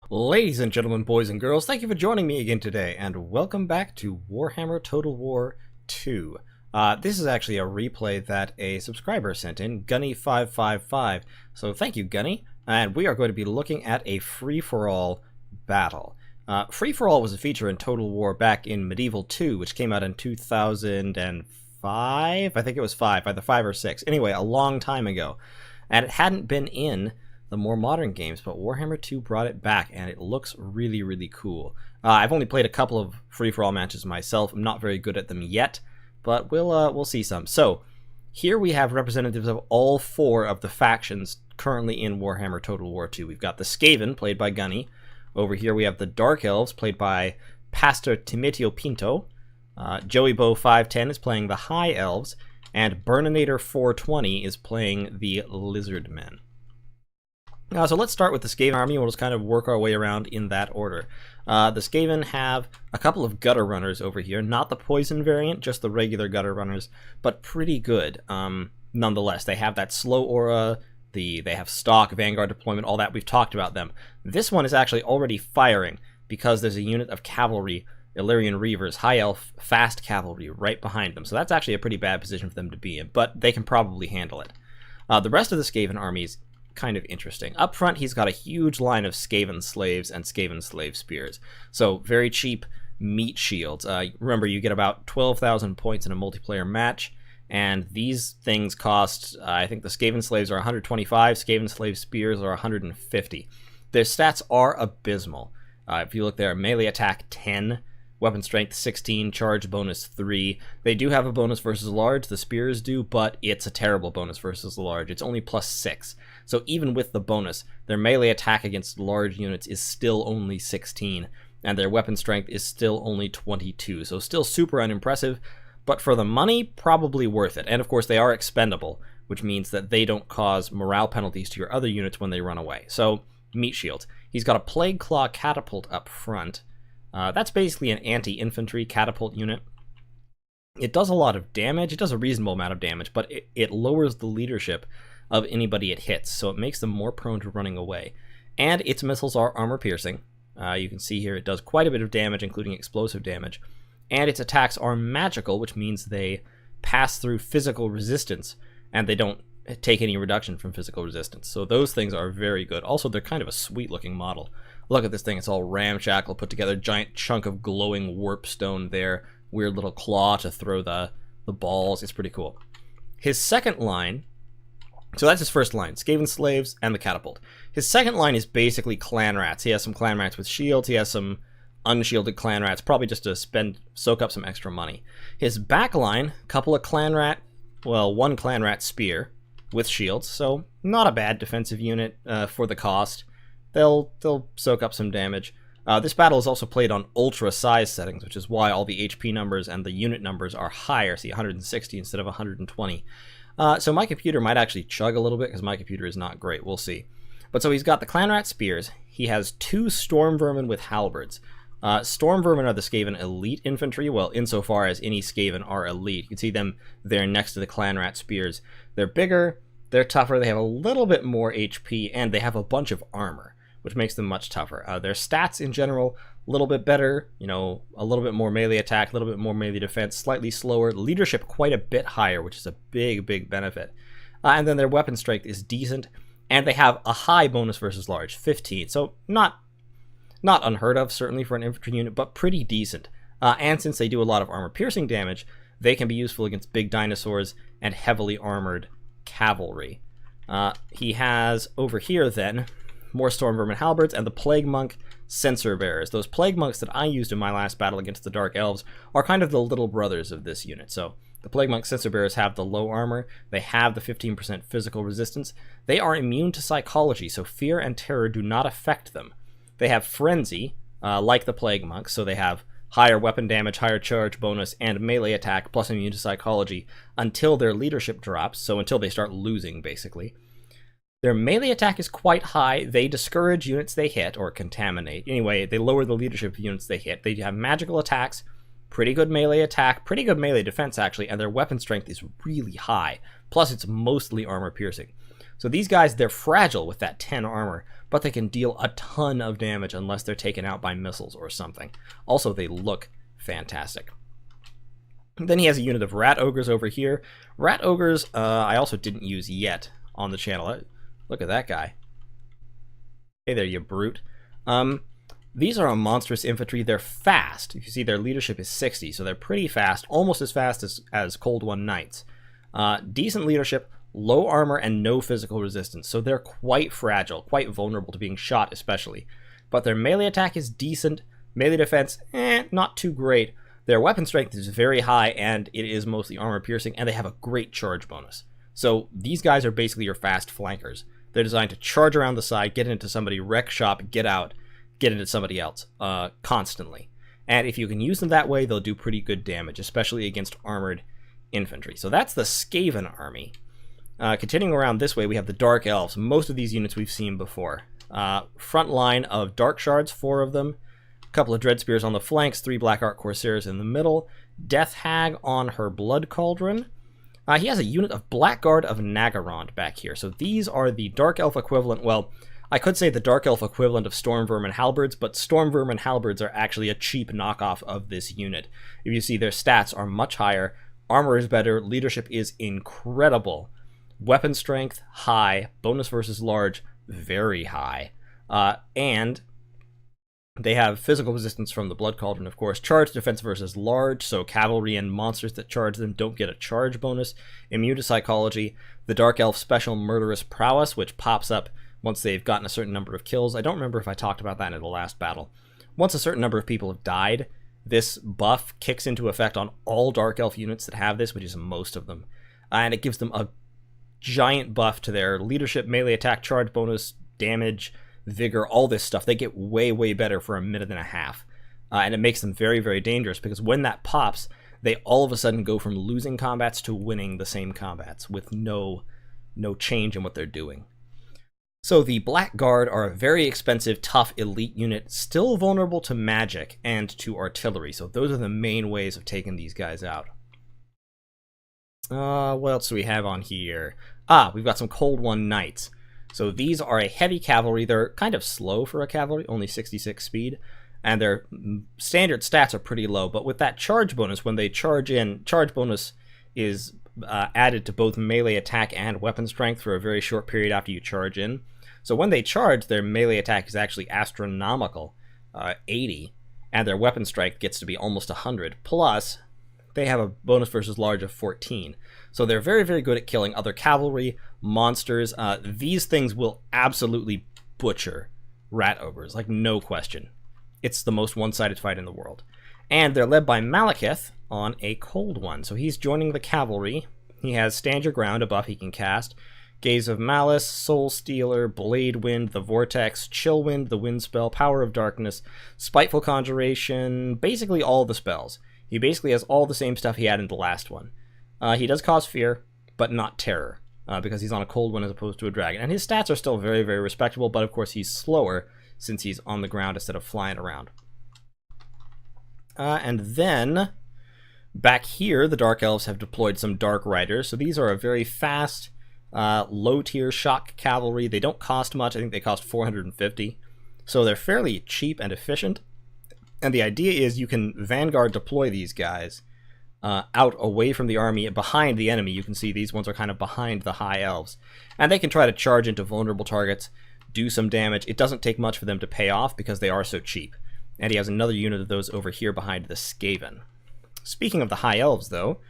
Ladies and gentlemen, boys and girls, thank you for joining me again today, and welcome back to Warhammer Total War 2. This is actually a replay that a subscriber sent in, Gunny555, so thank you, Gunny, and we are going to be looking at a free-for-all battle. Free-for-all was a feature in Total War back in Medieval 2, which came out in 2005? I think it was 5, either 5 or 6. Anyway, a long time ago, and it hadn't been in the more modern games, but Warhammer 2 brought it back, and it looks really, really cool. I've only played a couple of free-for-all matches myself. I'm not very good at them yet, but we'll see some. So, here we have representatives of all 4 of the factions currently in Warhammer Total War 2. We've got the Skaven, played by Gunny. Over here we have the Dark Elves, played by Pastor Timitio Pinto. Joey Bow 510 is playing the High Elves, and Burninator 420 is playing the Lizard Men. So let's start with the Skaven army, and we'll just kind of work our way around in that order. The Skaven have a couple of gutter runners over here, not the poison variant, just the regular gutter runners, but pretty good nonetheless. They have that slow aura, they have stock, vanguard deployment, all that. We've talked about them. This one is actually already firing because there's a unit of cavalry, Illyrian Reavers, High Elf, fast cavalry right behind them. So that's actually a pretty bad position for them to be in, but they can probably handle it. The rest of the Skaven armies kind of interesting. Up front, he's got a huge line of Skaven slaves and Skaven slave spears. So very cheap meat shields. Remember, you get about 12,000 points in a multiplayer match, and these things cost, I think the Skaven slaves are 125, Skaven slave spears are 150. Their stats are abysmal. If you look there, melee attack 10, weapon strength 16, charge bonus 3. They do have a bonus versus large, the spears do, but it's a terrible bonus versus large. It's only plus 6. So even with the bonus, their melee attack against large units is still only 16, and their weapon strength is still only 22. So still super unimpressive, but for the money, probably worth it. And of course, they are expendable, which means that they don't cause morale penalties to your other units when they run away. So, meat shields. He's got a Plague Claw catapult up front. That's basically an anti-infantry catapult unit. It does a lot of damage. It does a reasonable amount of damage, but it lowers the leadership of anybody it hits, so it makes them more prone to running away. And its missiles are armor-piercing. You can see here it does quite a bit of damage, including explosive damage. And its attacks are magical, which means they pass through physical resistance, and they don't take any reduction from physical resistance. So those things are very good. Also, they're kind of a sweet-looking model. Look at this thing. It's all ramshackle, put together, giant chunk of glowing warp stone there, weird little claw to throw the balls. It's pretty cool. His second line, so that's his first line, Skaven slaves and the catapult. His second line is basically clan rats. He has some clan rats with shields. He has some unshielded clan rats, probably just to soak up some extra money. His back line, couple of clan rat, well, one clan rat spear with shields, so not a bad defensive unit for the cost. They'll soak up some damage. This battle is also played on ultra size settings, which is why all the HP numbers and the unit numbers are higher. See, 160 instead of 120. So my computer might actually chug a little bit because my computer is not great. We'll see. But so he's got the clan rat spears. He has 2 storm vermin with halberds. Storm vermin are the Skaven elite infantry. Well, insofar as any Skaven are elite. You can see them there next to the clan rat spears. They're bigger, they're tougher, they have a little bit more HP, and they have a bunch of armor, which makes them much tougher. Their stats in general, a little bit better, you know, a little bit more melee attack, a little bit more melee defense, slightly slower, leadership quite a bit higher, which is a big, big benefit. And then their weapon strength is decent, and they have a high bonus versus large, 15, so not unheard of, certainly for an infantry unit, but pretty decent. And since they do a lot of armor-piercing damage, they can be useful against big dinosaurs and heavily armored cavalry. He has, over here then, more Storm Vermin Halberds and the Plague Monk Censer Bearers. Those Plague Monks that I used in my last battle against the Dark Elves are kind of the little brothers of this unit. So the Plague Monk Censer Bearers have the low armor, they have the 15% physical resistance, they are immune to psychology, so fear and terror do not affect them. They have Frenzy, like the Plague Monks, so they have higher weapon damage, higher charge bonus, and melee attack, plus immune to psychology, until their leadership drops, so until they start losing, basically. Their melee attack is quite high. They discourage units they hit, or contaminate. Anyway, they lower the leadership of units they hit. They have magical attacks, pretty good melee attack, pretty good melee defense, actually, and their weapon strength is really high. Plus, it's mostly armor-piercing. So these guys, they're fragile with that 10 armor, but they can deal a ton of damage unless they're taken out by missiles or something. Also, they look fantastic. Then he has a unit of rat ogres over here. Rat ogres, I also didn't use yet on the channel. Look at that guy. Hey there, you brute. These are a monstrous infantry. They're fast. You see their leadership is 60, so they're pretty fast, almost as fast as Cold One Knights. Decent leadership, low armor, and no physical resistance, so they're quite fragile, quite vulnerable to being shot especially. But their melee attack is decent, melee defense, not too great. Their weapon strength is very high, and it is mostly armor piercing, and they have a great charge bonus. So these guys are basically your fast flankers. They're designed to charge around the side, get into somebody, wreck shop, get out, get into somebody else, constantly. And if you can use them that way, they'll do pretty good damage, especially against armored infantry. So that's the Skaven army. Continuing around this way, we have the Dark Elves. Most of these units we've seen before. Front line of Dark Shards, 4 of them. A couple of Dread Spears on the flanks, 3 Black Ark Corsairs in the middle. Death Hag on her Blood Cauldron. He has a unit of Blackguard of Nagarond back here. So these are the Dark Elf equivalent, well, I could say the Dark Elf equivalent of Storm Vermin Halberds, but Storm Vermin Halberds are actually a cheap knockoff of this unit. If you see, their stats are much higher, armor is better, leadership is incredible. Weapon strength, high. Bonus versus large, very high. And they have physical resistance from the Blood Cauldron, of course. Charge defense versus large, so cavalry and monsters that charge them don't get a charge bonus. Immune to psychology. The Dark Elf special murderous prowess, which pops up once they've gotten a certain number of kills. I don't remember if I talked about that in the last battle. Once a certain number of people have died, this buff kicks into effect on all Dark Elf units that have this, which is most of them. And it gives them a giant buff to their leadership, melee attack, charge bonus, damage, vigor, all this stuff. They get way, way better for a minute and a half. And it makes them very, very dangerous because when that pops, they all of a sudden go from losing combats to winning the same combats with no change in what they're doing. So the Blackguard are a very expensive, tough, elite unit, still vulnerable to magic and to artillery. So those are the main ways of taking these guys out. What else do we have on here? We've got some Cold One Knights. So these are a heavy cavalry. They're kind of slow for a cavalry, only 66 speed. And their standard stats are pretty low. But with that charge bonus, when they charge in, charge bonus is added to both melee attack and weapon strength for a very short period after you charge in. So when they charge, their melee attack is actually astronomical, 80. And their weapon strength gets to be almost 100. Plus, they have a bonus versus large of 14. So they're very, very good at killing other cavalry, monsters. These things will absolutely butcher rat ogres, like no question. It's the most one-sided fight in the world. And they're led by Malekith on a Cold One. So he's joining the cavalry. He has Stand Your Ground, a buff he can cast. Gaze of Malice, Soul Stealer, Blade Wind, the Vortex, Chill Wind, the Wind Spell, Power of Darkness, Spiteful Conjuration, basically all the spells. He basically has all the same stuff he had in the last one. He does cause fear, but not terror, because he's on a Cold One as opposed to a dragon. And his stats are still very, very respectable, but of course he's slower since he's on the ground instead of flying around. And then, back here, the Dark Elves have deployed some Dark Riders. So these are a very fast, low-tier shock cavalry. They don't cost much. I think they cost 450. So they're fairly cheap and efficient. And the idea is you can Vanguard deploy these guys out away from the army, behind the enemy. You can see these ones are kind of behind the High Elves. And they can try to charge into vulnerable targets, do some damage. It doesn't take much for them to pay off because they are so cheap. And he has another unit of those over here behind the Skaven. Speaking of the High Elves, though,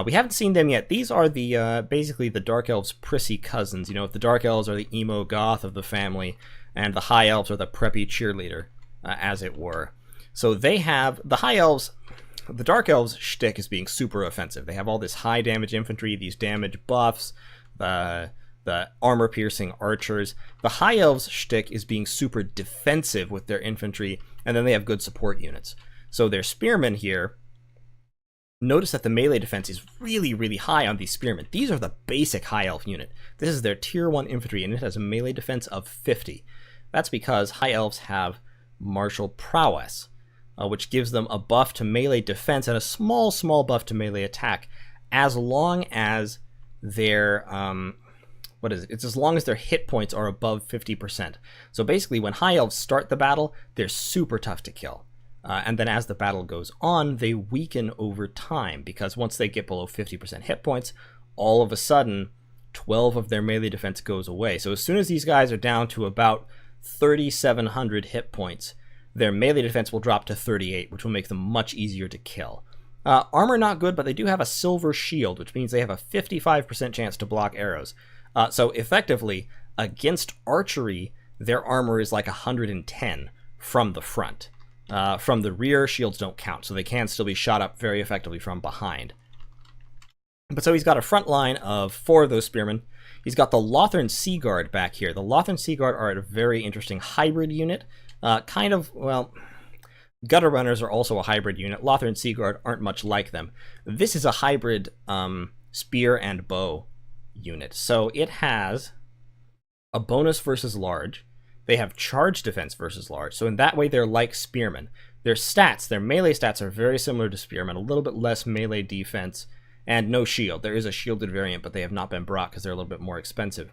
we haven't seen them yet. These are the basically the Dark Elves' prissy cousins. You know, the Dark Elves are the emo goth of the family, and the High Elves are the preppy cheerleader, as it were. So they have, the High Elves, the Dark Elves' shtick is being super offensive. They have all this high damage infantry, these damage buffs, the armor-piercing archers. The High Elves' shtick is being super defensive with their infantry, and then they have good support units. So their spearmen here, notice that the melee defense is really, really high on these spearmen. These are the basic High Elf unit. This is their tier 1 infantry, and it has a melee defense of 50. That's because High Elves have martial prowess, which gives them a buff to melee defense and a small buff to melee attack, as long as their what is it? It's as long as their hit points are above 50%. So basically, when high elves start the battle, they're super tough to kill. And then as the battle goes on, they weaken over time, because once they get below 50% hit points, all of a sudden, 12 of their melee defense goes away. So as soon as these guys are down to about 3,700 hit points, their melee defense will drop to 38, which will make them much easier to kill. Armor not good, but they do have a silver shield, which means they have a 55% chance to block arrows. So effectively, against archery, their armor is like 110 from the front. From the rear, shields don't count, so they can still be shot up very effectively from behind. But so he's got a front line of 4 of those spearmen. He's got the Lothern Sea Guard back here. The Lothern Sea Guard are a very interesting hybrid unit. Gutter Runners are also a hybrid unit. Lothern Sea Guard aren't much like them. This is a hybrid spear and bow unit. So it has a bonus versus large. They have charge defense versus large. So in that way, they're like spearmen. Their stats, their melee stats are very similar to spearmen. A little bit less melee defense and no shield. There is a shielded variant, but they have not been brought because they're a little bit more expensive.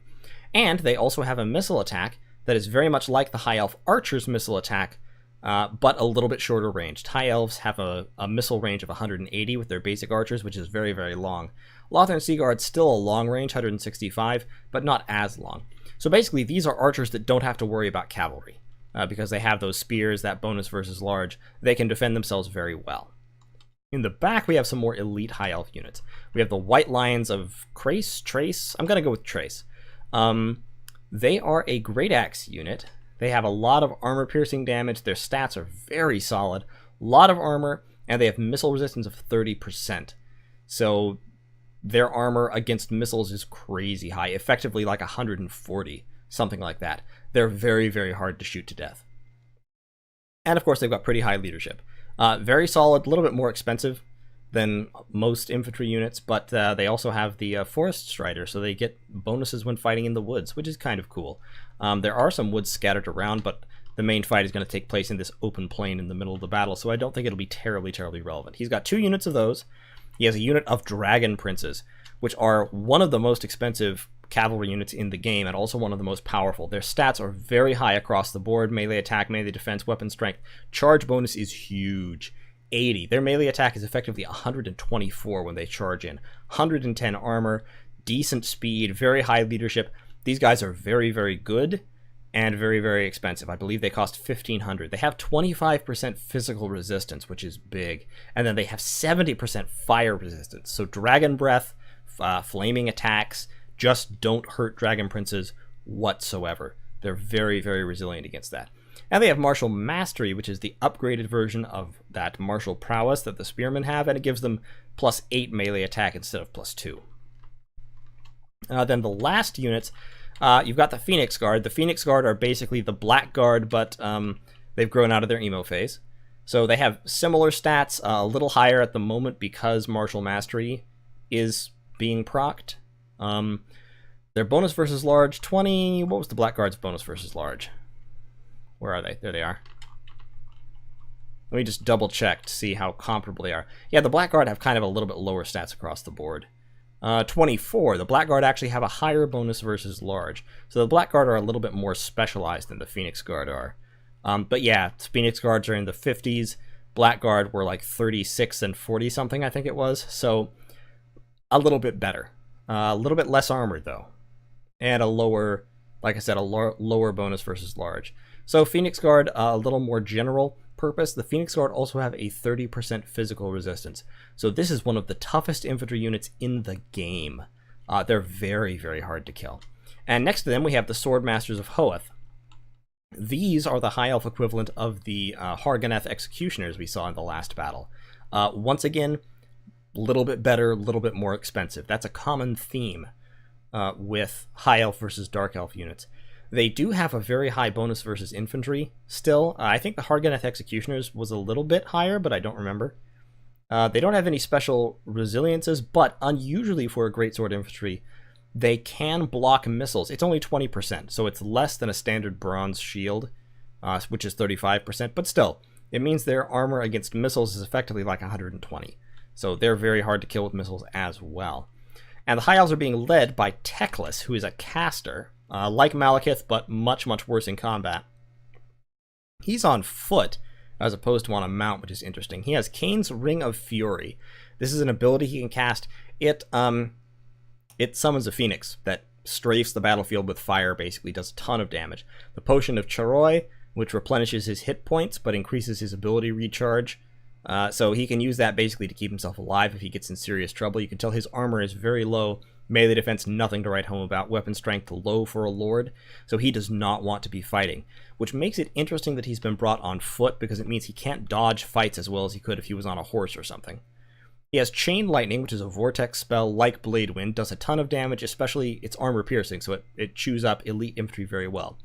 And they also have a missile attack that is very much like the High Elf Archer's missile attack, but a little bit shorter range. High Elves have a missile range of 180 with their basic archers, which is very, very long. Lothern Sea Guard's still a long range, 165, but not as long. So basically, these are archers that don't have to worry about cavalry, because they have those spears, that bonus versus large. They can defend themselves very well. In the back, we have some more elite High Elf units. We have the White Lions of Trace? I'm going to go with Trace. They are a Great Axe unit. They have a lot of armor-piercing damage. Their stats are very solid. A lot of armor, and they have missile resistance of 30%. So their armor against missiles is crazy high, effectively like 140, something like that. They're very, very hard to shoot to death. And of course, they've got pretty high leadership. Very solid, a little bit more expensive than most infantry units, but they also have the Forest Strider, so they get bonuses when fighting in the woods, which is kind of cool. There are some woods scattered around, but the main fight is going to take place in this open plain in the middle of the battle, so I don't think it'll be terribly, terribly relevant. He's got 2 units of those. He has a unit of Dragon Princes, which are one of the most expensive cavalry units in the game and also one of the most powerful. Their stats are very high across the board: melee attack, melee defense, weapon strength. Charge bonus is huge, 80. Their melee attack is effectively 124 when they charge in. 110 armor, decent speed, very high leadership. These guys are very, very good and very, very expensive. I believe they cost 1,500. They have 25% physical resistance, which is big. And then they have 70% fire resistance. So Dragon Breath, flaming attacks, just don't hurt Dragon Princes whatsoever. They're very, very resilient against that. And they have Martial Mastery, which is the upgraded version of that Martial Prowess that the Spearmen have, and it gives them +8 melee attack instead of +2. Then the last units, you've got the Phoenix Guard. The Phoenix Guard are basically the Black Guard, but they've grown out of their emo phase. So they have similar stats, a little higher at the moment because Martial Mastery is being procced. Their bonus versus large, 20. What was the Black Guard's bonus versus large? Where are they? There they are. Let me just double check to see how comparable they are. Yeah, the Black Guard have kind of a little bit lower stats across the board. 24. The Black Guard actually have a higher bonus versus large. So the Black Guard are a little bit more specialized than the Phoenix Guard are. But yeah, Phoenix Guards are in the 50s. Black Guard were like 36 and 40 something, I think it was. So a little bit better. A little bit less armored though. And a lower, like I said, a lower bonus versus large. So Phoenix Guard, a little more general purpose. The Phoenix Guard also have a 30% physical resistance. So this is one of the toughest infantry units in the game. They're very, very hard to kill. And next to them, we have the Sword Masters of Hoeth. These are the High Elf equivalent of the Harganeth Executioners we saw in the last battle. Once again, a little bit better, a little bit more expensive. That's a common theme with High Elf versus Dark Elf units. They do have a very high bonus versus infantry still. I think the Harganeth Executioners was a little bit higher, but I don't remember. They don't have any special resiliences, but unusually for a greatsword infantry, they can block missiles. It's only 20%, so it's less than a standard bronze shield, which is 35%, but still, it means their armor against missiles is effectively like 120. So they're very hard to kill with missiles as well. And the High Elves are being led by Teclis, who is a caster, like Malekith, but much, much worse in combat. He's on foot, as opposed to on a mount, which is interesting. He has Kane's Ring of Fury. This is an ability he can cast. It summons a phoenix that strafes the battlefield with fire, basically does a ton of damage. The Potion of Charoi, which replenishes his hit points, but increases his ability recharge. So he can use that basically to keep himself alive if he gets in serious trouble. You can tell his armor is very low. Melee defense, nothing to write home about. Weapon strength, low for a lord. So he does not want to be fighting, which makes it interesting that he's been brought on foot, because it means he can't dodge fights as well as he could if he was on a horse or something. He has Chain Lightning, which is a vortex spell like Blade Wind, does a ton of damage, especially it's armor piercing, so it chews up elite infantry very well.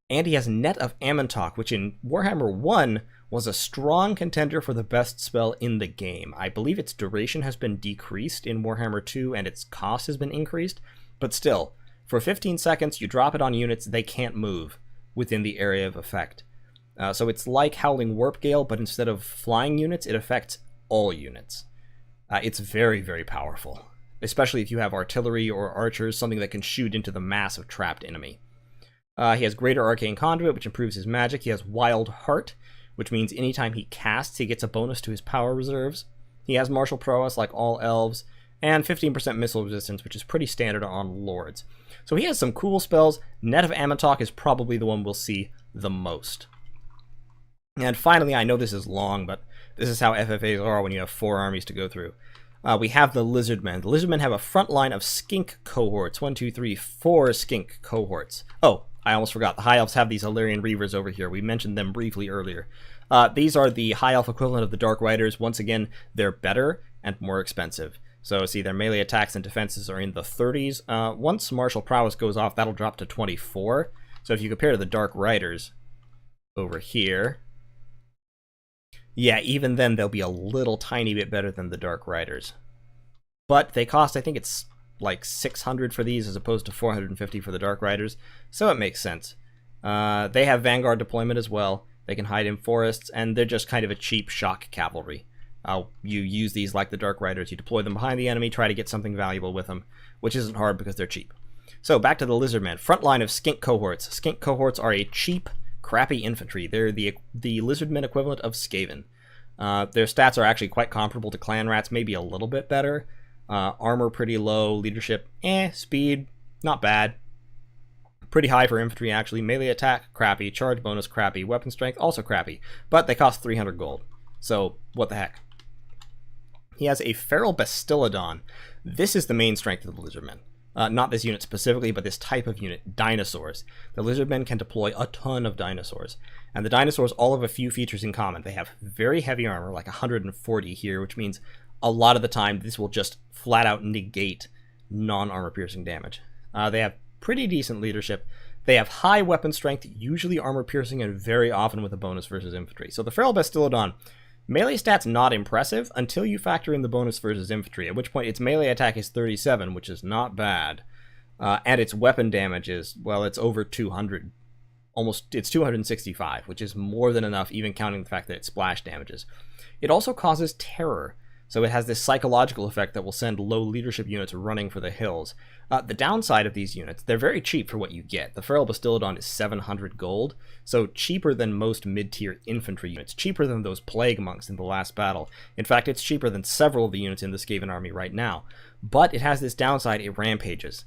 And he has Net of Amantok, which in Warhammer 1 was a strong contender for the best spell in the game. I believe its duration has been decreased in Warhammer 2 and its cost has been increased, but still, for 15 seconds you drop it on units, they can't move within the area of effect. So it's like Howling Warp Gale, but instead of flying units, it affects all units. It's very, very powerful, especially if you have artillery or archers, something that can shoot into the mass of trapped enemy. He has Greater Arcane Conduit, which improves his magic. He has Wild Heart, which means anytime he casts, he gets a bonus to his power reserves. He has Martial Prowess, like all elves, and 15% missile resistance, which is pretty standard on lords. So he has some cool spells. Net of Amantok is probably the one we'll see the most. And finally, I know this is long, but this is how FFAs are when you have 4 armies to go through. We have the Lizardmen. The Lizardmen have a front line of skink cohorts. 1, 2, 3, 4 skink cohorts. Oh, I almost forgot. The High Elves have these Illyrian Reavers over here. We mentioned them briefly earlier. These are the High Elf equivalent of the Dark Riders. Once again, they're better and more expensive. So see, their melee attacks and defenses are in the 30s. Once Martial Prowess goes off, that'll drop to 24. So if you compare to the Dark Riders over here, yeah, even then they'll be a little tiny bit better than the Dark Riders. But they cost, I think it's like 600 for these as opposed to 450 for the Dark Riders, so it makes sense. They have Vanguard deployment as well. They can hide in forests, and they're just kind of a cheap shock cavalry. You use these like the Dark Riders. You deploy them behind the enemy, try to get something valuable with them, which isn't hard because they're cheap. So back to the Lizardmen. Front line of skink cohorts. Skink cohorts are a cheap, crappy infantry. They're the Lizardmen equivalent of Skaven. Their stats are actually quite comparable to Clan Rats, maybe a little bit better. Armor pretty low, leadership speed not bad, pretty high for infantry actually. Melee attack crappy, charge bonus crappy, weapon strength also crappy, but they cost 300 gold, so what the heck. He has a Feral Bastillodon. This is the main strength of the Lizardmen. Not this unit specifically, but this type of unit, dinosaurs. The Lizardmen can deploy a ton of dinosaurs, and the dinosaurs all have a few features in common. They have very heavy armor, like 140 here, which means a lot of the time this will just flat out negate non-armor piercing damage. They have pretty decent leadership. They have high weapon strength, usually armor piercing, and very often with a bonus versus infantry. So the Feral Bastillodon, melee stats not impressive until you factor in the bonus versus infantry, at which point its melee attack is 37, which is not bad. And its weapon damage is, well, it's over 200. It's 265, which is more than enough, even counting the fact that it splash damages. It also causes terror, so it has this psychological effect that will send low leadership units running for the hills. The downside of these units, they're very cheap for what you get. The Feral Bastillodon is 700 gold, so cheaper than most mid-tier infantry units, cheaper than those Plague Monks in the last battle. In fact, it's cheaper than several of the units in the Skaven army right now. But it has this downside, it rampages.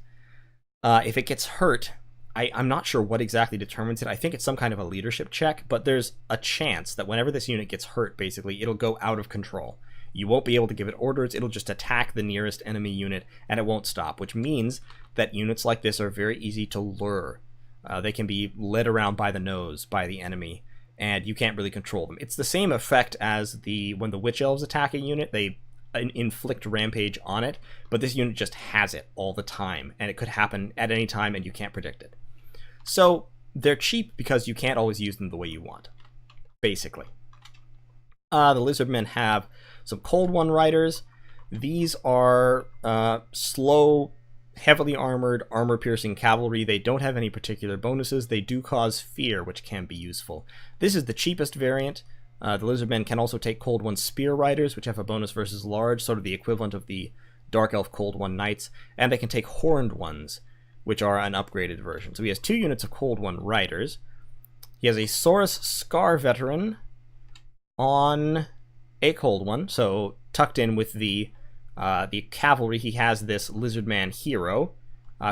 If it gets hurt, I'm not sure what exactly determines it. I think it's some kind of a leadership check, but there's a chance that whenever this unit gets hurt, basically, it'll go out of control. You won't be able to give it orders, it'll just attack the nearest enemy unit, and it won't stop, which means that units like this are very easy to lure. They can be led around by the nose by the enemy, and you can't really control them. It's the same effect as when the Witch Elves attack a unit, they inflict rampage on it, but this unit just has it all the time, and it could happen at any time, and you can't predict it. So, they're cheap because you can't always use them the way you want, basically. The Lizardmen have some Cold One Riders. These are slow, heavily armored, armor-piercing cavalry. They don't have any particular bonuses. They do cause fear, which can be useful. This is the cheapest variant. The Lizardmen can also take Cold One Spear Riders, which have a bonus versus large, sort of the equivalent of the Dark Elf Cold One Knights, and they can take Horned Ones, which are an upgraded version. So he has 2 units of Cold One Riders. He has a Saurus Scar Veteran on a Cold One, so tucked in with the cavalry, he has this Lizardman hero,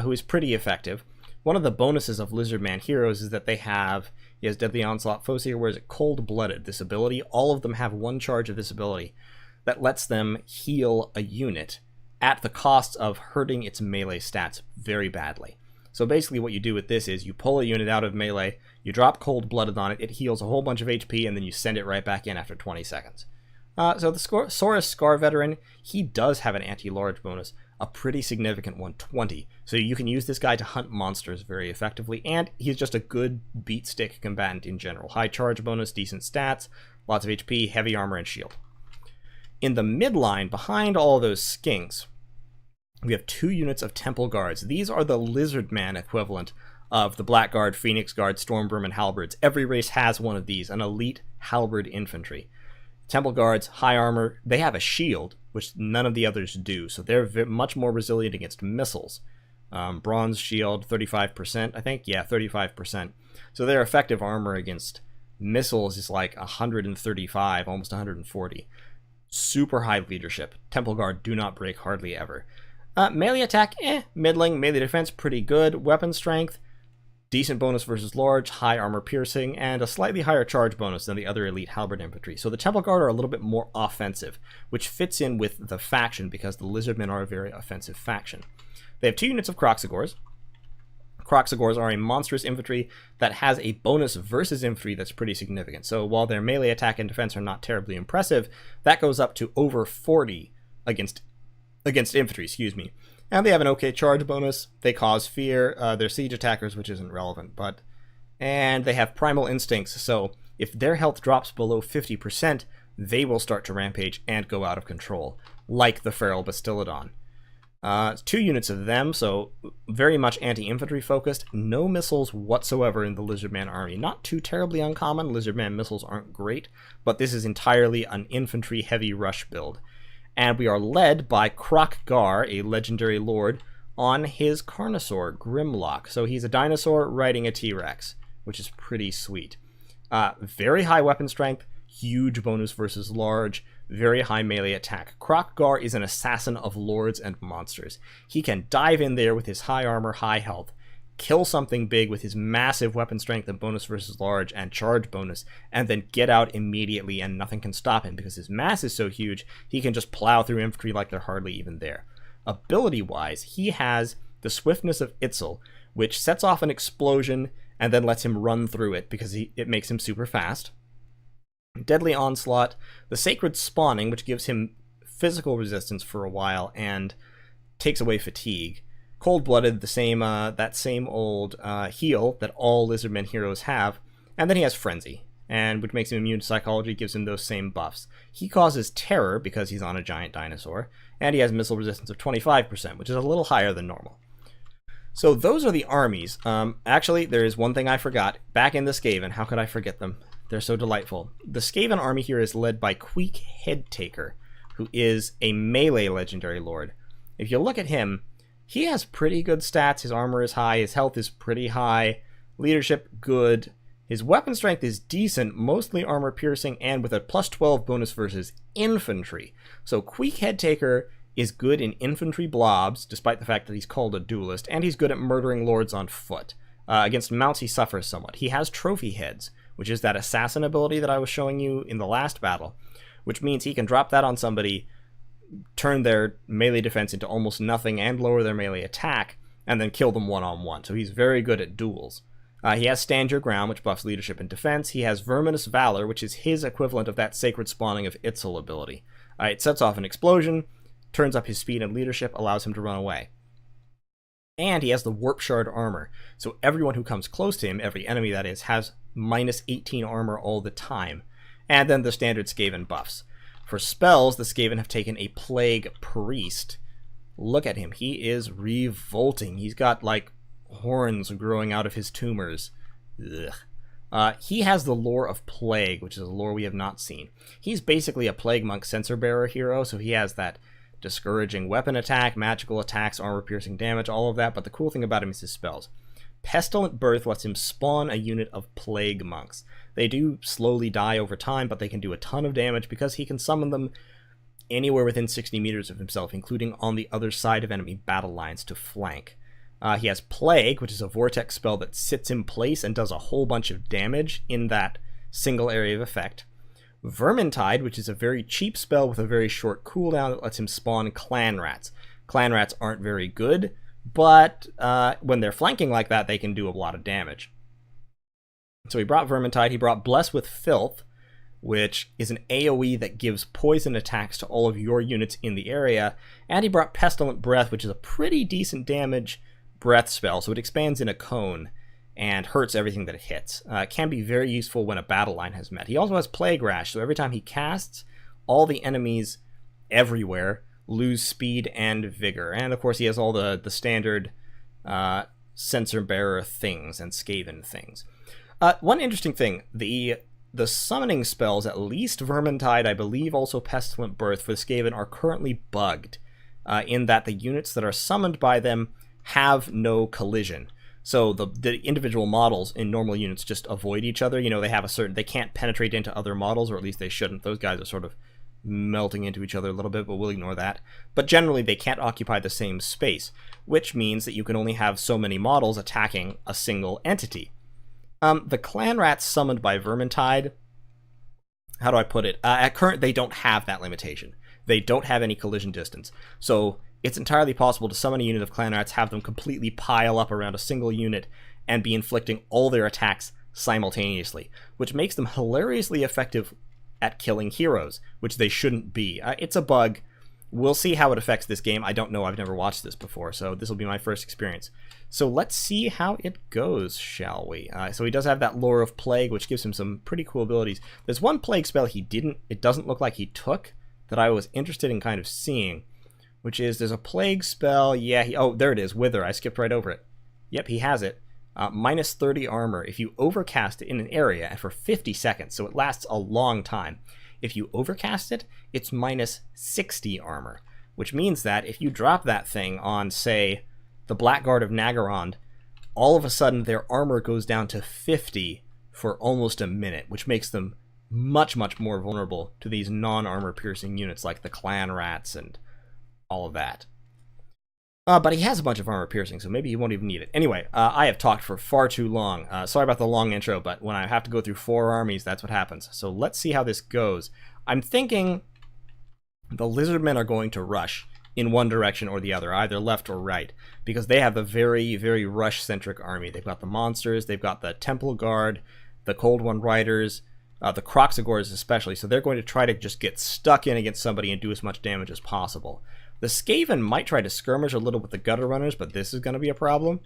who is pretty effective. One of the bonuses of Lizardman heroes is that he has Deadly Onslaught, Foes wears Cold-Blooded, this ability. All of them have 1 charge of this ability that lets them heal a unit at the cost of hurting its melee stats very badly. So basically what you do with this is you pull a unit out of melee, you drop Cold-Blooded on it, it heals a whole bunch of HP, and then you send it right back in after 20 seconds. So the Saurus Scar Veteran, he does have an anti-large bonus, a pretty significant one, 20. So you can use this guy to hunt monsters very effectively, and he's just a good beat-stick combatant in general. High charge bonus, decent stats, lots of HP, heavy armor, and shield. In the midline, behind all those skinks, we have 2 units of Temple Guards. These are the Lizardman equivalent of the Blackguard, Phoenix Guard, Stormburn, and Halberds. Every race has one of these, an elite Halberd infantry. Temple Guards, high armor, they have a shield, which none of the others do, so they're much more resilient against missiles. Bronze shield, 35%, I think? Yeah, 35%. So their effective armor against missiles is like 135, almost 140. Super high leadership. Temple Guard do not break hardly ever. Melee attack, middling. Melee defense, pretty good. Weapon strength, decent bonus versus large, high armor piercing, and a slightly higher charge bonus than the other elite halberd infantry. So the Temple Guard are a little bit more offensive, which fits in with the faction because the Lizardmen are a very offensive faction. They have 2 units of Croxagores. Croxagores are a monstrous infantry that has a bonus versus infantry that's pretty significant. So while their melee attack and defense are not terribly impressive, that goes up to over 40 against infantry, And they have an okay charge bonus. They cause fear. They're siege attackers, which isn't relevant, and they have primal instincts. So if their health drops below 50%, they will start to rampage and go out of control, like the Feral Bastillodon. 2 units of them, so very much anti-infantry focused. No missiles whatsoever in the Lizardman army. Not too terribly uncommon. Lizardman missiles aren't great, but this is entirely an infantry heavy rush build. And we are led by Kroq-Gar, a legendary lord, on his Carnosaur, Grimlock. So he's a dinosaur riding a T-Rex, which is pretty sweet. Very high weapon strength, huge bonus versus large, very high melee attack. Kroq-Gar is an assassin of lords and monsters. He can dive in there with his high armor, high health, kill something big with his massive weapon strength and bonus versus large and charge bonus, and then get out immediately and nothing can stop him because his mass is so huge, he can just plow through infantry like they're hardly even there. Ability-wise, he has the swiftness of Itzel, which sets off an explosion and then lets him run through it because it makes him super fast. Deadly Onslaught, the Sacred Spawning, which gives him physical resistance for a while and takes away fatigue. Cold-Blooded, that same old heal that all Lizardmen heroes have. And then he has Frenzy, which makes him immune to psychology, gives him those same buffs. He causes terror because he's on a giant dinosaur, and he has missile resistance of 25%, which is a little higher than normal. So those are the armies. Actually, there is one thing I forgot. Back in the Skaven, how could I forget them? They're so delightful. The Skaven army here is led by Queek Headtaker, who is a melee legendary lord. If you look at him, he has pretty good stats. His armor is high, his health is pretty high, leadership good, his weapon strength is decent, mostly armor piercing, and with a plus 12 bonus versus infantry. So Queek Headtaker is good in infantry blobs, despite the fact that he's called a duelist, and he's good at murdering lords on foot. Against mounts he suffers somewhat. He has trophy heads, which is that assassin ability that I was showing you in the last battle, which means he can drop that on somebody, turn their melee defense into almost nothing and lower their melee attack, and then kill them one-on-one. So he's very good at duels. He has Stand Your Ground, which buffs leadership and defense. He has Verminous Valor, which is his equivalent of that Sacred Spawning of Itzel ability. It sets off an explosion, turns up his speed and leadership, allows him to run away. And he has the Warp Shard armor, so everyone who comes close to him, every enemy that is, has minus 18 armor all the time. And then the standard Skaven buffs. For spells, the Skaven have taken a Plague Priest. Look at him, he is revolting. He's got, like, horns growing out of his tumors. Ugh. He has the lore of Plague, which is a lore we have not seen. He's basically a Plague Monk Sensor Bearer hero, so he has that discouraging weapon attack, magical attacks, armor-piercing damage, all of that, but the cool thing about him is his spells. Pestilent Birth lets him spawn a unit of Plague Monks. They do slowly die over time, but they can do a ton of damage because he can summon them anywhere within 60 meters of himself, including on the other side of enemy battle lines to flank. He has Plague, which is a vortex spell that sits in place and does a whole bunch of damage in that single area of effect. Vermintide, which is a very cheap spell with a very short cooldown that lets him spawn Clan Rats. Clan Rats aren't very good, but when they're flanking like that, they can do a lot of damage. So he brought Vermintide, he brought Bless with Filth, which is an AoE that gives poison attacks to all of your units in the area, and he brought Pestilent Breath, which is a pretty decent damage breath spell, so it expands in a cone and hurts everything that it hits. It can be very useful when a battle line has met. He also has Plague Rash, so every time he casts, all the enemies everywhere lose speed and vigor. And of course he has all the standard Censer Bearer things and Skaven things. One interesting thing, the summoning spells, at least Vermintide, I believe also Pestilent Birth for the Skaven, are currently bugged in that the units that are summoned by them have no collision. So the individual models in normal units just avoid each other. You know, they can't penetrate into other models, or at least they shouldn't. Those guys are sort of melting into each other a little bit, but we'll ignore that. But generally they can't occupy the same space, which means that you can only have so many models attacking a single entity. The Clan Rats summoned by Vermintide, how do I put it? At current, they don't have that limitation. They don't have any collision distance. So it's entirely possible to summon a unit of Clan Rats, have them completely pile up around a single unit, and be inflicting all their attacks simultaneously, which makes them hilariously effective at killing heroes, which they shouldn't be. It's a bug. We'll see how it affects this game. I don't know. I've never watched this before, so this will be my first experience. So let's see how it goes, shall we? So he does have that Lore of Plague, which gives him some pretty cool abilities. There's one Plague spell it doesn't look like he took, that I was interested in kind of seeing, which is, there's a Plague spell, oh, there it is, Wither, I skipped right over it. Yep, he has it. Minus 30 armor if you overcast it in an area and for 50 seconds, so it lasts a long time. If you overcast it, it's minus 60 armor, which means that if you drop that thing on, say, the Blackguard of Naggarond, all of a sudden their armor goes down to 50 for almost a minute, which makes them much, much more vulnerable to these non-armor piercing units like the Clan Rats and all of that. But he has a bunch of armor piercing, so maybe he won't even need it. Anyway, I have talked for far too long. Sorry about the long intro, but when I have to go through 4 armies, that's what happens. So let's see how this goes. I'm thinking the Lizardmen are going to rush in one direction or the other, either left or right, because they have a very, very rush-centric army. They've got the monsters, they've got the Temple Guard, the Cold One Riders, the Croxagores especially, so they're going to try to just get stuck in against somebody and do as much damage as possible. The Skaven might try to skirmish a little with the Gutter Runners, but this is going to be a problem.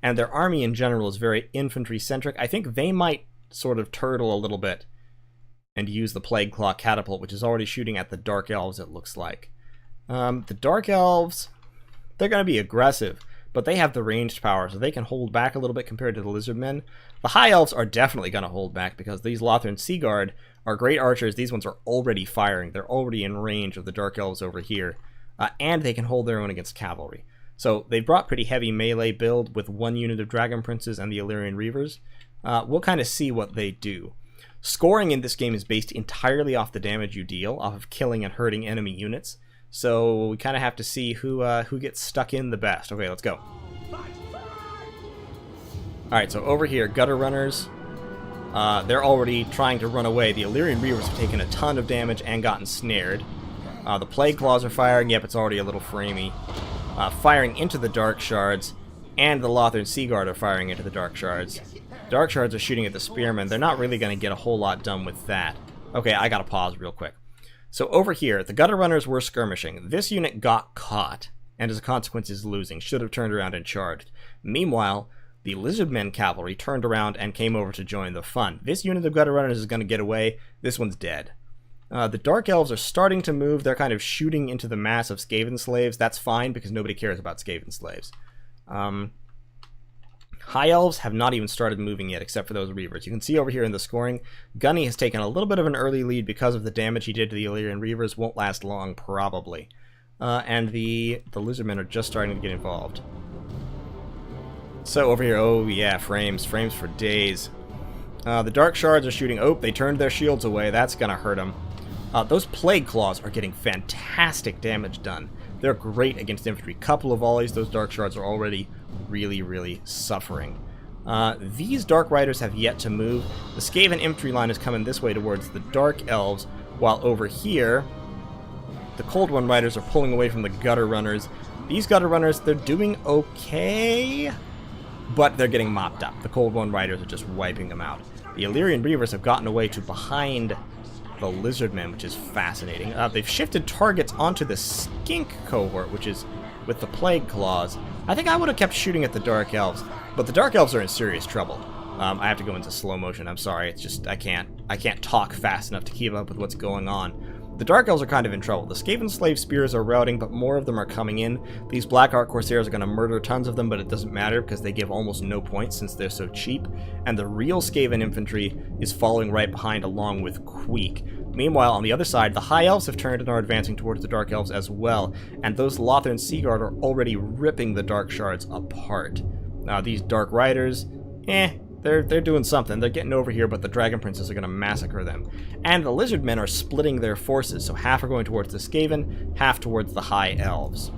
And their army in general is very infantry-centric. I think they might sort of turtle a little bit and use the Plague Claw Catapult, which is already shooting at the Dark Elves, it looks like. The Dark Elves, they're going to be aggressive, but they have the ranged power, so they can hold back a little bit compared to the Lizardmen. The High Elves are definitely going to hold back, because these Lothran Sea Guard are great archers. These ones are already firing. They're already in range of the Dark Elves over here. And they can hold their own against cavalry. So they've brought pretty heavy melee build with 1 unit of Dragon Princes and the Illyrian Reavers. We'll kind of see what they do. Scoring in this game is based entirely off the damage you deal, off of killing and hurting enemy units. So we kind of have to see who gets stuck in the best. Okay, let's go. Alright, so over here, Gutter Runners. They're already trying to run away. The Illyrian Reavers have taken a ton of damage and gotten snared. The Plague Claws are firing. Yep, it's already a little framey. Firing into the Dark Shards, and the Lothran Sea Guard are firing into the Dark Shards. Dark Shards are shooting at the Spearmen. They're not really going to get a whole lot done with that. Okay, I gotta pause real quick. So over here, the Gutter Runners were skirmishing. This unit got caught, and as a consequence is losing. Should have turned around and charged. Meanwhile, the Lizardmen cavalry turned around and came over to join the fun. This unit of Gutter Runners is going to get away. This one's dead. The Dark Elves are starting to move. They're kind of shooting into the mass of Skaven slaves. That's fine, because nobody cares about Skaven slaves. High Elves have not even started moving yet, except for those Reavers. You can see over here in the scoring, Gunny has taken a little bit of an early lead because of the damage he did to the Illyrian Reavers. Won't last long, probably. and the lizardmen are just starting to get involved. So over here, oh yeah, frames for days. The dark shards are shooting. Oh, they turned their shields away. That's gonna hurt them. Those plague claws are getting fantastic damage done. They're great against infantry. Couple of volleys, those dark shards are already really suffering. These dark riders have yet to move. The Skaven infantry line is coming this way towards the dark elves, while over here, the Cold One riders are pulling away from the gutter runners. These gutter runners, they're doing okay, but they're getting mopped up. The Cold One riders are just wiping them out. The Illyrian Reavers have gotten away to behind the Lizardmen, which is fascinating. They've shifted targets onto the Skink cohort, which is with the Plague Claws. I think I would have kept shooting at the Dark Elves, but the Dark Elves are in serious trouble. I have to go into slow motion. I'm sorry. It's just I can't talk fast enough to keep up with what's going on. The Dark Elves are kind of in trouble. The Skaven Slave Spears are routing, but more of them are coming in. These Black Ark Corsairs are going to murder tons of them, but it doesn't matter because they give almost no points since they're so cheap. And the real Skaven Infantry is following right behind along with Queek. Meanwhile, on the other side, the High Elves have turned and are advancing towards the Dark Elves as well, and those Lothern Seaguard are already ripping the Dark Shards apart. Now, these Dark Riders, they're doing something. They're getting over here, but the Dragon Princes are going to massacre them. And the Lizardmen are splitting their forces, so half are going towards the Skaven, half towards the High Elves.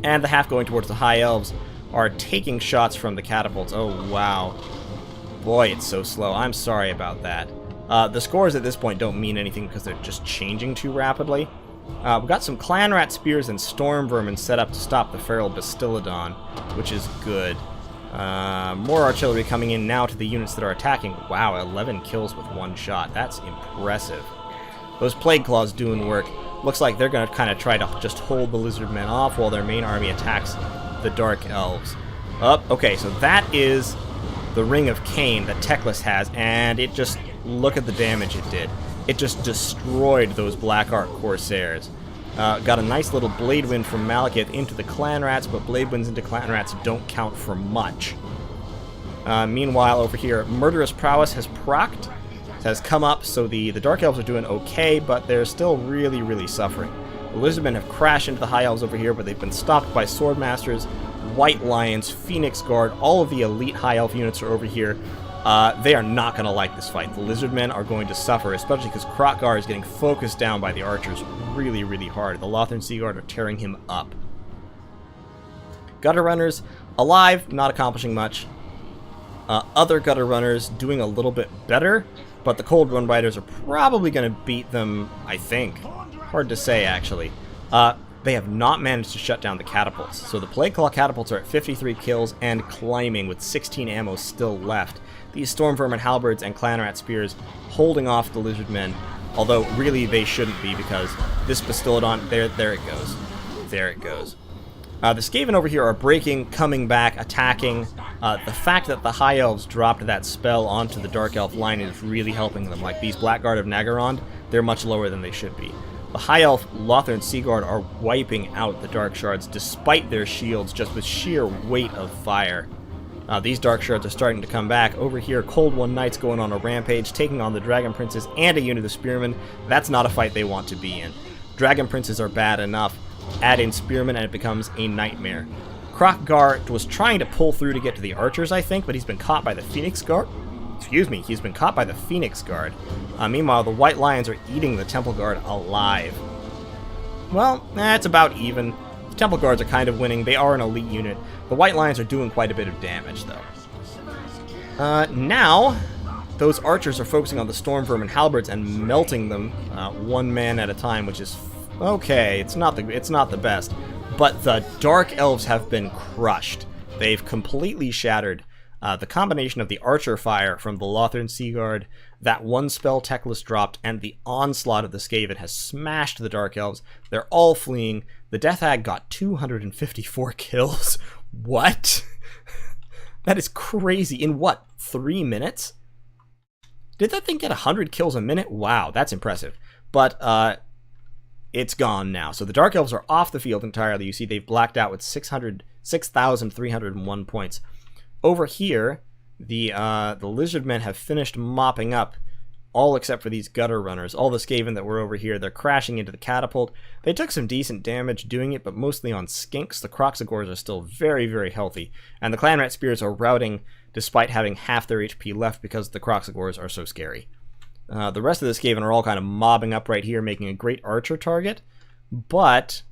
And the half going towards the High Elves are taking shots from the catapults. Oh, wow. Boy, it's so slow. I'm sorry about that. The scores at this point don't mean anything because they're just changing too rapidly. We've got some Clan Rat Spears and Storm Vermin set up to stop the Feral Bastillodon, which is good. More artillery coming in now to the units that are attacking. Wow, 11 kills with one shot. That's impressive. Those Plague Claws doing work. Looks like they're going to kind of try to just hold the Lizardmen off while their main army attacks the Dark Elves. Okay, so that is the Ring of Cain that Teclis has, and it just... look at the damage it did. It just destroyed those Black Ark Corsairs. Got a nice little Blade Wind from Malekith into the Clan Rats, but Blade Winds into Clan Rats don't count for much. Meanwhile, over here, Murderous Prowess has procced, has come up, so the Dark Elves are doing okay, but they're still really suffering. The Lizardmen have crashed into the High Elves over here, but they've been stopped by Swordmasters, White Lions, Phoenix Guard. All of the elite High Elf units are over here. They are not going to like this fight. The Lizardmen are going to suffer, especially because Krokgar is getting focused down by the archers really hard. The Lothern Seaguard are tearing him up. Gutter Runners, alive, not accomplishing much. Other Gutter Runners doing a little bit better, but the Cold One Riders are probably going to beat them, I think. Hard to say, actually. They have not managed to shut down the catapults. So the Plague Claw catapults are at 53 kills and climbing with 16 ammo still left. These Storm Vermin Halberds and Clan Rat Spears holding off the Lizardmen, although really they shouldn't be because this Bastillodon, there it goes. There it goes. The Skaven over here are breaking, coming back, attacking. The fact that the High Elves dropped that spell onto the Dark Elf line is really helping them. Like these Blackguard of Nagarond, they're much lower than they should be. The High Elf Lothern Seaguard are wiping out the Dark Shards despite their shields, just with sheer weight of fire. These Dark Shards are starting to come back. Over here, Cold One Knights going on a rampage, taking on the Dragon Princes and a unit of Spearmen. That's not a fight they want to be in. Dragon Princes are bad enough. Add in Spearmen and it becomes a nightmare. Krokgar was trying to pull through to get to the archers, I think, but he's been caught by the Phoenix Guard. Excuse me, he's been caught by the Phoenix Guard. Meanwhile, the White Lions are eating the Temple Guard alive. Well, it's about even. The Temple Guards are kind of winning. They are an elite unit. The White Lions are doing quite a bit of damage, though. Now, those archers are focusing on the Storm Vermin Halberds and melting them one man at a time, which is okay. It's not the best. But the Dark Elves have been crushed. They've completely shattered. The combination of the archer fire from the Lothern Seaguard, that one spell Teclis dropped, and the onslaught of the Skaven has smashed the Dark Elves. They're all fleeing. The Death Hag got 254 kills. What? That is crazy. In what, 3 minutes? Did that thing get 100 kills a minute? Wow, that's impressive. But it's gone now. So the Dark Elves are off the field entirely. You see they've blacked out with 6,301 points. Over here, the Lizardmen have finished mopping up all except for these gutter runners. All the Skaven that were over here, they're crashing into the catapult. They took some decent damage doing it, but mostly on skinks. The Croxagores are still very, very healthy, and the Clanrat Spears are routing despite having half their HP left because the Croxagores are so scary. The rest of the Skaven are all kind of mobbing up right here, making a great archer target, but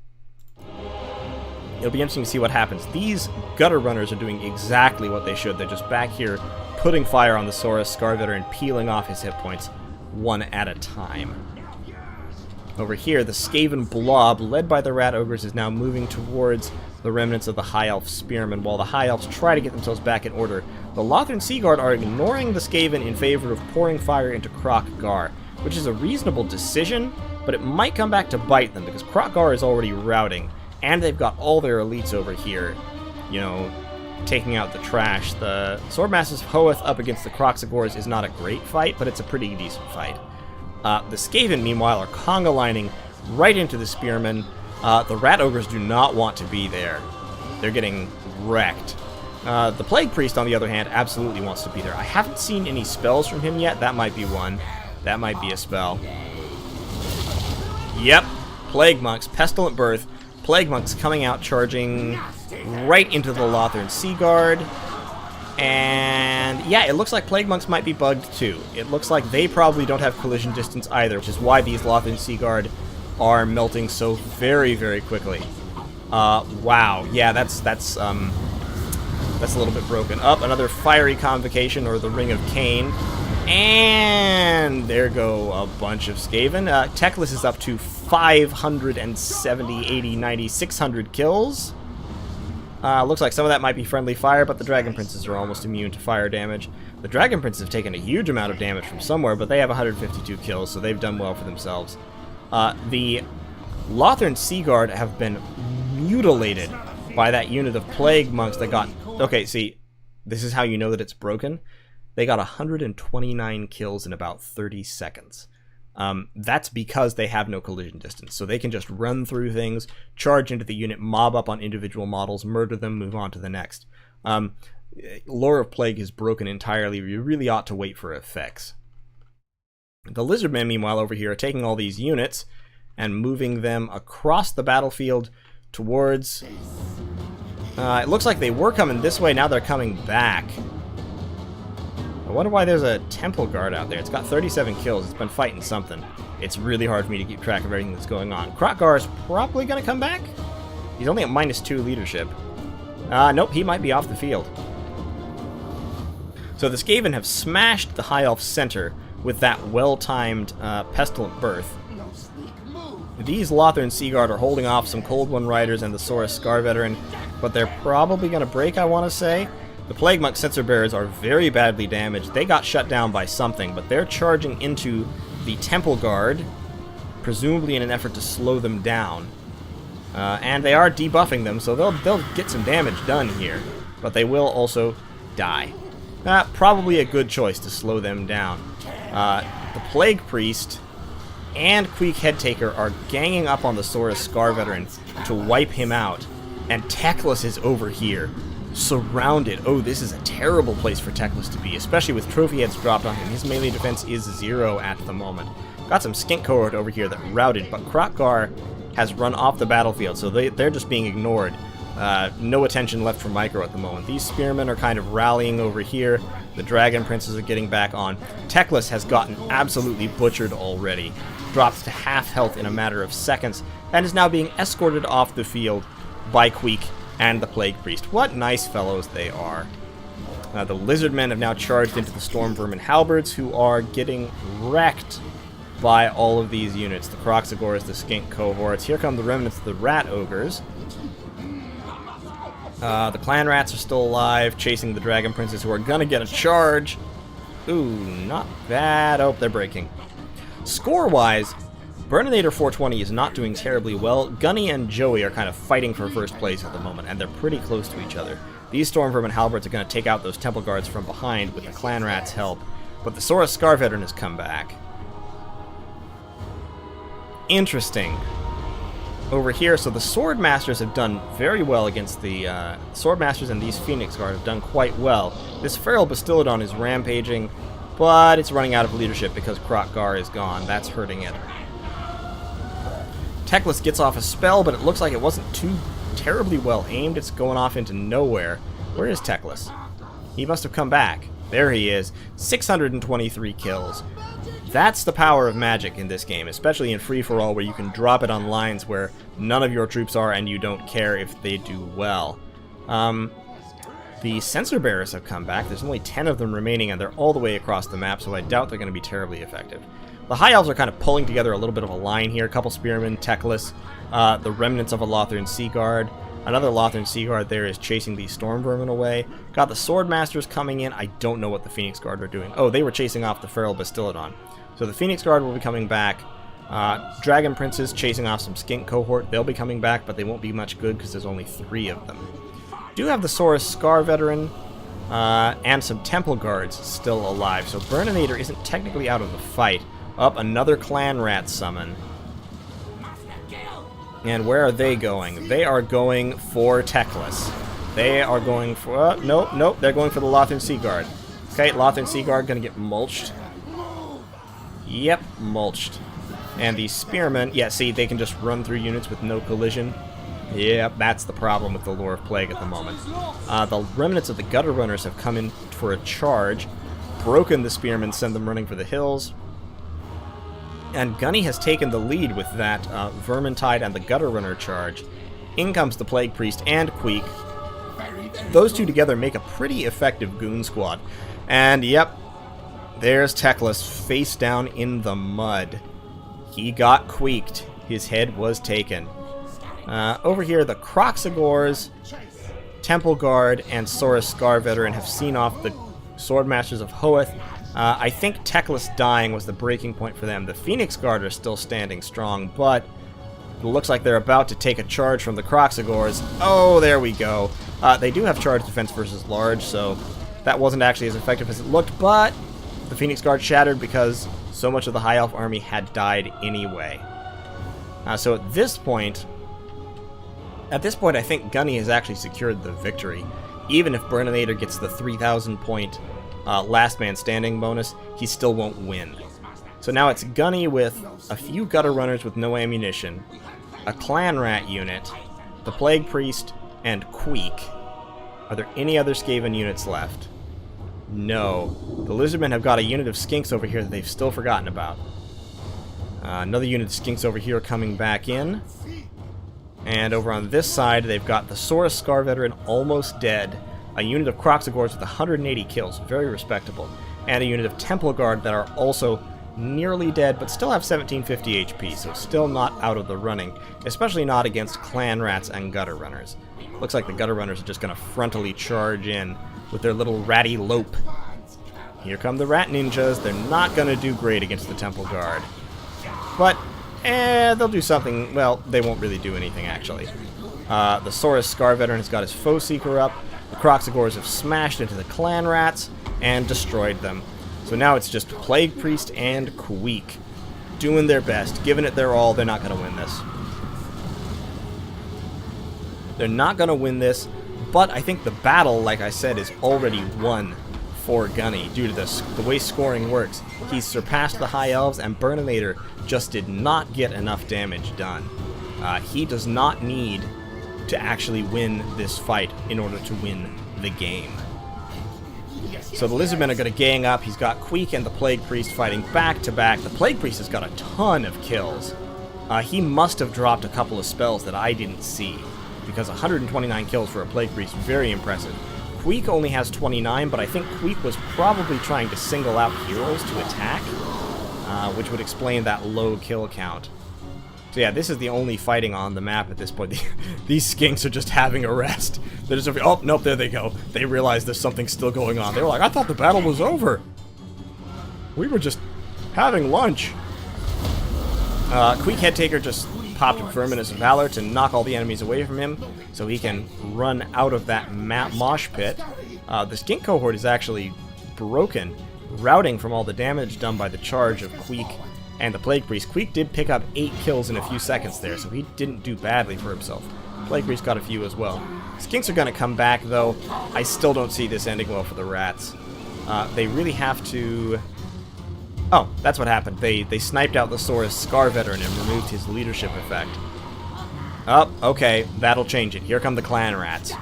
it'll be interesting to see what happens. These gutter runners are doing exactly what they should. They're just back here putting fire on the Saurus Scarvetter and peeling off his hit points one at a time. Over here, the Skaven blob, led by the Rat Ogres, is now moving towards the remnants of the High Elf Spearmen, while the High Elves try to get themselves back in order. The Lothern Seaguard are ignoring the Skaven in favor of pouring fire into Kroq-Gar, which is a reasonable decision, but it might come back to bite them, because Kroq-Gar is already routing, and they've got all their elites over here, you know, taking out the trash. The Swordmasters of Hoeth up against the Croxagores is not a great fight, but it's a pretty decent fight. The Skaven, meanwhile, are conga lining right into the Spearmen. The Rat Ogres do not want to be there. They're getting wrecked. The Plague Priest, on the other hand, absolutely wants to be there. I haven't seen any spells from him yet. That might be one. That might be a spell. Yep. Plague Monks, Pestilent Birth. Plague Monks coming out, charging right into the Lothern Seaguard. And yeah, it looks like Plague Monks might be bugged too. It looks like they probably don't have collision distance either, which is why these Lothern Seaguard are melting so very, very quickly. Wow. Yeah, that's a little bit broken up. Another Fiery Convocation, or the Ring of Cain. And there go a bunch of Skaven. Teclis is up to 570, 80, 90, 600 kills. Looks like some of that might be friendly fire, but the Dragon Princes are almost immune to fire damage. The Dragon Princes have taken a huge amount of damage from somewhere, but they have 152 kills, so they've done well for themselves. The Lothern Seaguard have been mutilated by that unit of Plague Monks that got... Okay, see, this is how you know that it's broken. They got 129 kills in about 30 seconds. That's because they have no collision distance, so they can just run through things, charge into the unit, mob up on individual models, murder them, move on to the next. Lore of Plague is broken entirely. You really ought to wait for effects. The Lizardmen, meanwhile, over here are taking all these units and moving them across the battlefield towards... it looks like they were coming this way, now they're coming back. I wonder why there's a Temple Guard out there. It's got 37 kills. It's been fighting something. It's really hard for me to keep track of everything that's going on. Kroq-Gar is probably going to come back. He's only at -2 leadership. Nope, he might be off the field. So the Skaven have smashed the High Elf center with that well-timed Pestilent Birth. These Lothern Seaguard are holding off some Cold One Riders and the Saurus Scar Veteran, but they're probably going to break, I want to say. The Plague Monk Censer Bearers are very badly damaged. They got shut down by something, but they're charging into the Temple Guard, presumably in an effort to slow them down. And they are debuffing them, so they'll get some damage done here, but they will also die. Probably a good choice to slow them down. The Plague Priest and Queek Headtaker are ganging up on the Saurus Scar Veteran to wipe him out, and Teclis is over here, surrounded. Oh, this is a terrible place for Teclis to be, especially with trophy heads dropped on him. His melee defense is 0 at the moment. Got some Skink cohort over here that routed, but Kroq-Gar has run off the battlefield, so they're just being ignored. No attention left for Micro at the moment. These Spearmen are kind of rallying over here. The Dragon Princes are getting back on. Teclis has gotten absolutely butchered already. Drops to half health in a matter of seconds, and is now being escorted off the field by Queek and the Plague Priest. What nice fellows they are. The Lizardmen have now charged into the Storm Vermin Halberds, who are getting wrecked by all of these units. The Croxagores, the Skink cohorts. Here come the remnants of the Rat Ogres. The Clan Rats are still alive, chasing the Dragon Princes, who are gonna get a charge. Ooh, not bad. Oh, they're breaking. Score-wise, Burninator 420 is not doing terribly well. Gunny and Joey are kind of fighting for first place at the moment, and they're pretty close to each other. These Storm Vermin Halberds are going to take out those Temple Guards from behind with the Clan Rats' help, but the Saurus Scar Veteran has come back. Interesting. Over here, so the Sword Masters have done very well against the Sword Masters, and these Phoenix Guard have done quite well. This Feral Bastillodon is rampaging, but it's running out of leadership because Krokgar is gone. That's hurting it. Teclis gets off a spell, but it looks like it wasn't too terribly well aimed. It's going off into nowhere. Where is Teclis? He must have come back. There he is. 623 kills. That's the power of magic in this game, especially in free-for-all, where you can drop it on lines where none of your troops are and you don't care if they do well. The Censor Bearers have come back. There's only 10 of them remaining, and they're all the way across the map, so I doubt they're going to be terribly effective. The High Elves are kind of pulling together a little bit of a line here. A couple Spearmen, Teclis, the remnants of a Lothern Sea Guard. Another Lothern Sea Guard there is chasing the Storm Vermin away. Got the Swordmasters coming in. I don't know what the Phoenix Guard are doing. Oh, they were chasing off the Feral Bastillodon. So the Phoenix Guard will be coming back. Dragon Princes chasing off some Skink Cohort. They'll be coming back, but they won't be much good because there's only 3 of them. Do have the Saurus Scar Veteran and some Temple Guards still alive. So Burninator isn't technically out of the fight. Up, another Clan Rat summon. And where are they going? They are going for Teclis. They are going for... nope, they're going for the Lothern Sea Guard. Okay, Lothern Sea Guard gonna get mulched. Yep, mulched. And the Spearmen... Yeah, see, they can just run through units with no collision. Yep, that's the problem with the Lore of Plague at the moment. The remnants of the Gutter Runners have come in for a charge. Broken the Spearmen, send them running for the hills. And Gunny has taken the lead with that Vermintide and the Gutter Runner charge. In comes the Plague Priest and Queek. Those two together make a pretty effective goon squad. And yep, there's Teclis face down in the mud. He got queeked. His head was taken. Over here, the Kroxigors, Temple Guard, and Saurus Scar Veteran have seen off the Swordmasters of Hoeth. I think Teclis dying was the breaking point for them. The Phoenix Guard are still standing strong, but it looks like they're about to take a charge from the Kroxigors. Oh, there we go. They do have charge defense versus large, so that wasn't actually as effective as it looked, but the Phoenix Guard shattered because so much of the High Elf army had died anyway. So at this point, I think Gunny has actually secured the victory. Even if Burninator gets the 3,000 point last man standing bonus, he still won't win. So now it's Gunny with a few Gutter Runners with no ammunition, a Clan Rat unit, the Plague Priest, and Queek. Are there any other Skaven units left? No. The Lizardmen have got a unit of Skinks over here that they've still forgotten about. Another unit of Skinks over here coming back in. And over on this side, they've got the Saurus Scar Veteran almost dead. A unit of Kroxigors with 180 kills, very respectable. And a unit of Temple Guard that are also nearly dead, but still have 1750 HP, so still not out of the running, especially not against Clan Rats and Gutter Runners. Looks like the Gutter Runners are just going to frontally charge in with their little ratty lope. Here come the Rat Ninjas. They're not going to do great against the Temple Guard. But, they'll do something. Well, they won't really do anything, actually. The Saurus Scar Veteran has got his Foe Seeker up. The Kroxigors have smashed into the Clan Rats and destroyed them. So now it's just Plague Priest and Queek doing their best, giving it their all. They're not going to win this. They're not going to win this, but I think the battle, like I said, is already won for Gunny due to the way scoring works. He's surpassed the High Elves, and Burninator just did not get enough damage done. He does not need to actually win this fight in order to win the game. So the Lizardmen are going to gang up. He's got Queek and the Plague Priest fighting back to back. The Plague Priest has got a ton of kills. He must have dropped a couple of spells that I didn't see, because 129 kills for a Plague Priest, very impressive. Queek only has 29, but I think Queek was probably trying to single out heroes to attack, which would explain that low kill count. So yeah, this is the only fighting on the map at this point. These skinks are just having a rest. They're just, oh, nope, there they go. They realize there's something still going on. They were like, I thought the battle was over. We were just having lunch. Queek Headtaker just popped Verminous Valor to knock all the enemies away from him, so he can run out of that mosh pit. The Skink Cohort is actually broken, routing from all the damage done by the charge of Queek and the Plague Priest. Queek did pick up 8 kills in a few seconds there, so he didn't do badly for himself. Plague Priest got a few as well. Skinks are going to come back, though. I still don't see this ending well for the Rats. They really have to... Oh, that's what happened. They sniped out the Saurus Scar Veteran and removed his leadership effect. Oh, okay, that'll change it. Here come the clan rats.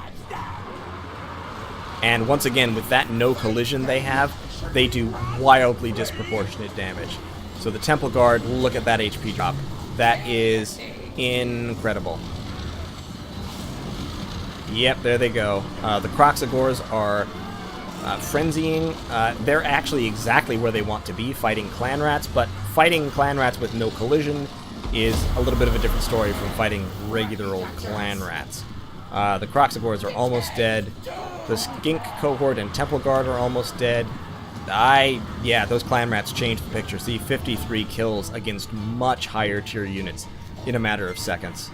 And once again, with that no collision they have, they do wildly disproportionate damage. So the Temple Guard, look at that HP drop. That is incredible. Yep, there they go. The Croxagores are frenzying. They're actually exactly where they want to be, fighting clan rats, but fighting clan rats with no collision is a little bit of a different story from fighting regular old clan rats. The Croxagores are almost dead. The Skink Cohort and Temple Guard are almost dead. Yeah, those clan rats changed the picture. See, 53 kills against much higher tier units in a matter of seconds.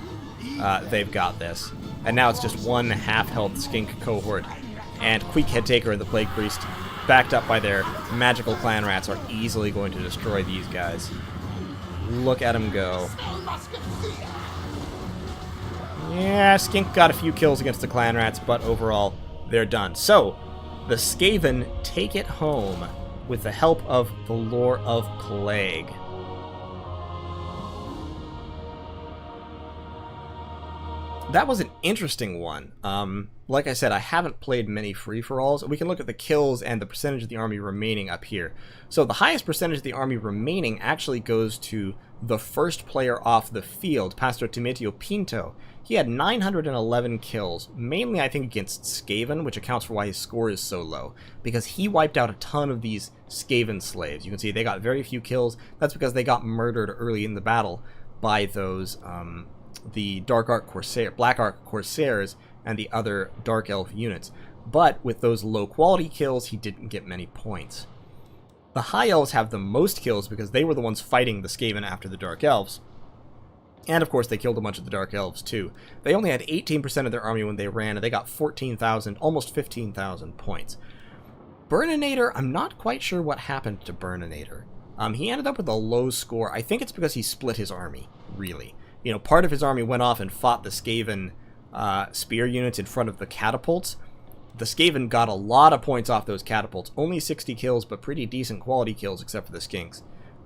They've got this. And now it's just one half-health Skink Cohort. And Queek Headtaker and the Plague Priest, backed up by their magical clan rats, are easily going to destroy these guys. Look at them go. Yeah, Skink got a few kills against the clan rats, but overall, they're done. So, the Skaven take it home with the help of the Lore of Plague. That was an interesting one. Like I said, I haven't played many free-for-alls. We can look at the kills and the percentage of the army remaining up here. So the highest percentage of the army remaining actually goes to the first player off the field, Pastor Timoteo Pinto. He had 911 kills, mainly I think against Skaven, which accounts for why his score is so low, because he wiped out a ton of these Skaven slaves. You can see they got very few kills. That's because they got murdered early in the battle by those... the Dark Ark Corsair, Black Ark Corsairs, and the other Dark Elf units. But with those low quality kills, he didn't get many points. The High Elves have the most kills because they were the ones fighting the Skaven after the Dark Elves. And of course, they killed a bunch of the Dark Elves too. They only had 18% of their army when they ran, and they got 14,000, almost 15,000 points. Burninator, I'm not quite sure what happened to Burninator. He ended up with a low score. I think it's because he split his army, really. You know, part of his army went off and fought the Skaven spear units in front of the catapults. The Skaven got a lot of points off those catapults. Only 60 kills, but pretty decent quality kills, except for the Skinks.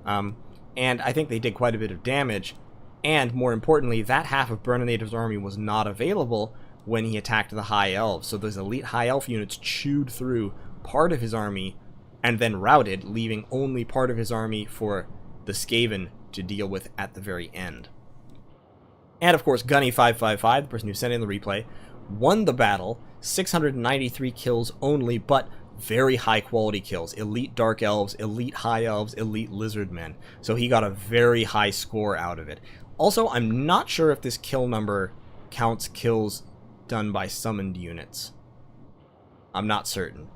And I think they did quite a bit of damage. And, more importantly, that half of Burninator's army was not available when he attacked the High Elves. So those elite High Elf units chewed through part of his army and then routed, leaving only part of his army for the Skaven to deal with at the very end. And of course, Gunny555, the person who sent in the replay, won the battle, 693 kills only, but very high quality kills. Elite Dark Elves, Elite High Elves, Elite Lizard Men. So he got a very high score out of it. Also, I'm not sure if this kill number counts kills done by summoned units. I'm not certain.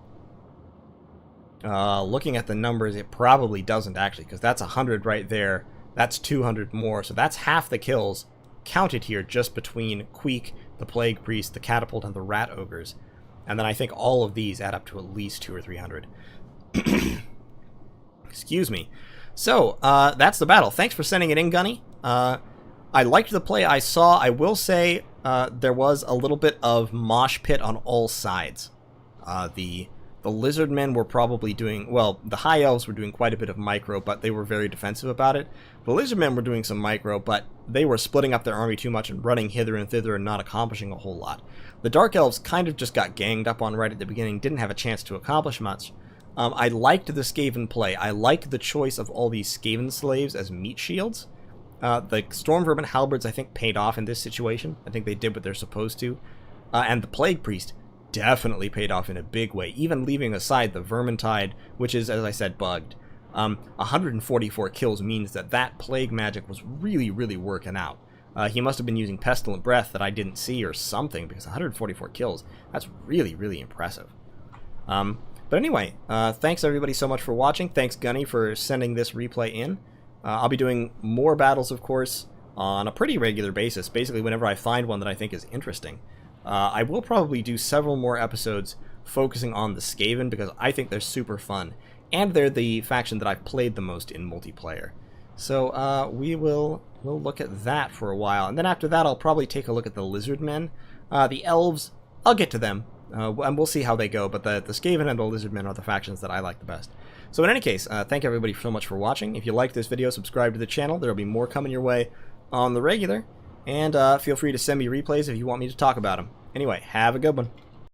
Looking at the numbers, it probably doesn't actually, because that's 100 right there. That's 200 more, so that's half the kills counted here just between Queek, the Plague Priest, the Catapult, and the Rat Ogres. And then I think all of these add up to at least 200 or 300. Excuse me. So, that's the battle. Thanks for sending it in, Gunny. I liked the play I saw. I will say there was a little bit of mosh pit on all sides. The Lizard Men were probably doing... Well, the High Elves were doing quite a bit of micro, but they were very defensive about it. The Lizard Men were doing some micro, but they were splitting up their army too much and running hither and thither and not accomplishing a whole lot. The Dark Elves kind of just got ganged up on right at the beginning, didn't have a chance to accomplish much. I liked the Skaven play. I liked the choice of all these Skaven slaves as meat shields. The Storm Vermin Halberds, I think, paid off in this situation. I think they did what they're supposed to. And the Plague Priest definitely paid off in a big way, even leaving aside the Vermintide, which is, as I said, bugged. 144 kills means that plague magic was really, really working out. He must have been using Pestilent Breath that I didn't see or something, because 144 kills, that's really, really impressive. But anyway, thanks everybody so much for watching. Thanks Gunny for sending this replay in. I'll be doing more battles, of course, on a pretty regular basis, basically whenever I find one that I think is interesting. I will probably do several more episodes focusing on the Skaven, because I think they're super fun, and they're the faction that I've played the most in multiplayer. So we'll look at that for a while, and then after that I'll probably take a look at the Lizard Men. The Elves, I'll get to them. And we'll see how they go, but the Skaven and the Lizardmen are the factions that I like the best. So in any case, thank everybody so much for watching. If you liked this video, subscribe to the channel. There will be more coming your way on the regular. And feel free to send me replays if you want me to talk about them. Anyway, have a good one.